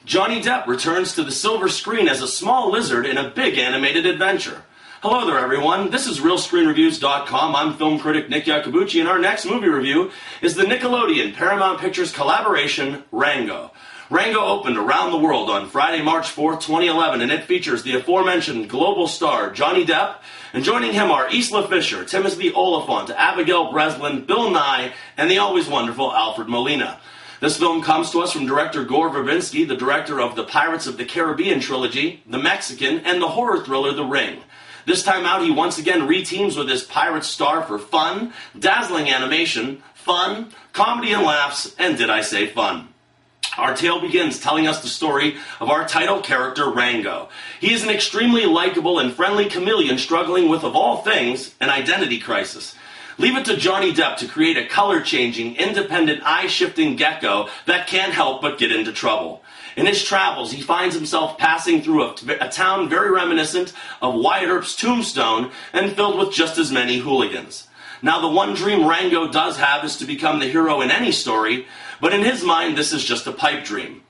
Johnny Depp returns to the silver screen as a small lizard in a big animated adventure. Hello there, everyone. This is RealScreenReviews.com. I'm film critic Nick Yacobucci, and our next movie review is the Nickelodeon Paramount Pictures collaboration, Rango. Rango opened around the world on Friday, March 4th, 2011, and it features the aforementioned global star Johnny Depp, and joining him are Isla Fisher, Timothy Oliphant, Abigail Breslin, Bill Nye, and the always wonderful Alfred Molina. This film comes to us from director Gore Verbinski, the director of the Pirates of the Caribbean trilogy, The Mexican, and the horror thriller The Ring. This time out, he once again re-teams with his pirate star for fun, dazzling animation, fun, comedy and laughs, and did I say fun? Our tale begins telling us the story of our title character, Rango. He is an extremely likable and friendly chameleon struggling with, of all things, an identity crisis. Leave it to Johnny Depp to create a color-changing, independent, eye-shifting gecko that can't help but get into trouble. In his travels, he finds himself passing through a town very reminiscent of Wyatt Earp's Tombstone and filled with just as many hooligans. Now, the one dream Rango does have is to become the hero in any story, but in his mind, this is just a pipe dream.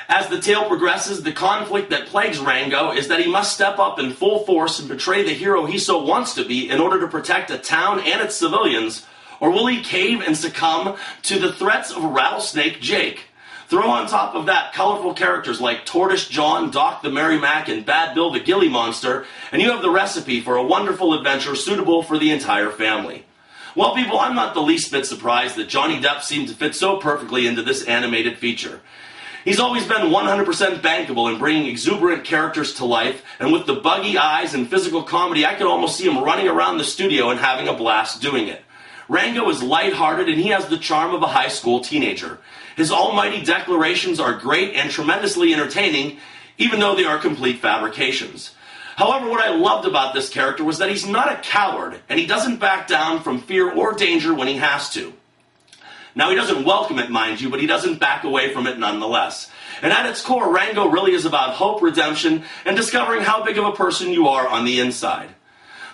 As the tale progresses, the conflict that plagues Rango is that he must step up in full force and betray the hero he so wants to be in order to protect a town and its civilians, or will he cave and succumb to the threats of Rattlesnake Jake? Throw on top of that colorful characters like Tortoise John, Doc the Merry Mac, and Bad Bill the Gilly Monster, and you have the recipe for a wonderful adventure suitable for the entire family. Well, people, I'm not the least bit surprised that Johnny Depp seemed to fit so perfectly into this animated feature. He's always been 100% bankable in bringing exuberant characters to life, and with the buggy eyes and physical comedy, I could almost see him running around the studio and having a blast doing it. Rango is lighthearted, and he has the charm of a high school teenager. His almighty declarations are great and tremendously entertaining, even though they are complete fabrications. However, what I loved about this character was that he's not a coward, and he doesn't back down from fear or danger when he has to. Now, he doesn't welcome it, mind you, but he doesn't back away from it nonetheless. And at its core, Rango really is about hope, redemption, and discovering how big of a person you are on the inside.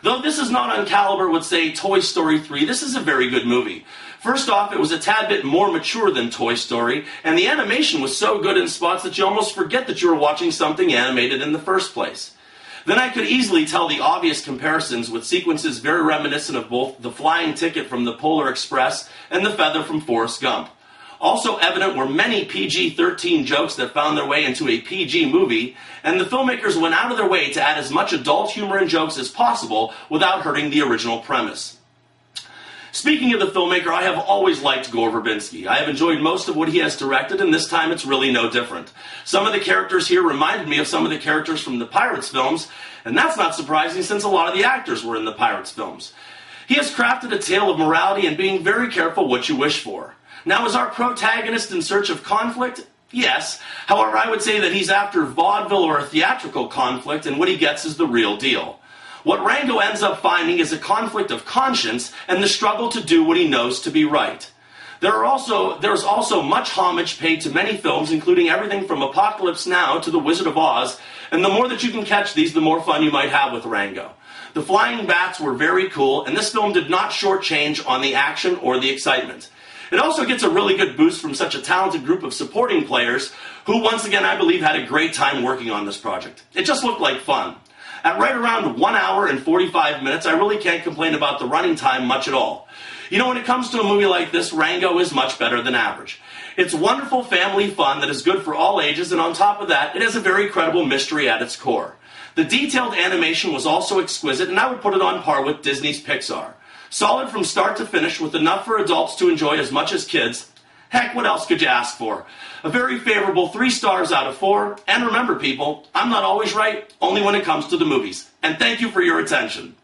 Though this is not on caliber with, say, Toy Story 3, this is a very good movie. First off, it was a tad bit more mature than Toy Story, and the animation was so good in spots that you almost forget that you were watching something animated in the first place. Then I could easily tell the obvious comparisons with sequences very reminiscent of both the flying ticket from the Polar Express and the feather from Forrest Gump. Also evident were many PG-13 jokes that found their way into a PG movie, and the filmmakers went out of their way to add as much adult humor and jokes as possible without hurting the original premise. Speaking of the filmmaker, I have always liked Gore Verbinski. I have enjoyed most of what he has directed, and this time it's really no different. Some of the characters here reminded me of some of the characters from the Pirates films, and that's not surprising since a lot of the actors were in the Pirates films. He has crafted a tale of morality and being very careful what you wish for. Now, is our protagonist in search of conflict? Yes. However, I would say that he's after vaudeville or a theatrical conflict, and what he gets is the real deal. What Rango ends up finding is a conflict of conscience and the struggle to do what he knows to be right. There's also much homage paid to many films, including everything from Apocalypse Now to The Wizard of Oz, and the more that you can catch these, the more fun you might have with Rango. The flying bats were very cool, and this film did not shortchange on the action or the excitement. It also gets a really good boost from such a talented group of supporting players who, once again, I believe had a great time working on this project. It just looked like fun. At right around 1 hour and 45 minutes, I really can't complain about the running time much at all. You know, when it comes to a movie like this, Rango is much better than average. It's wonderful family fun that is good for all ages, and on top of that, it has a very credible mystery at its core. The detailed animation was also exquisite, and I would put it on par with Disney's Pixar. Solid from start to finish, with enough for adults to enjoy as much as kids. Heck, what else could you ask for? A very favorable 3 stars out of 4. And remember, people, I'm not always right, only when it comes to the movies. And thank you for your attention.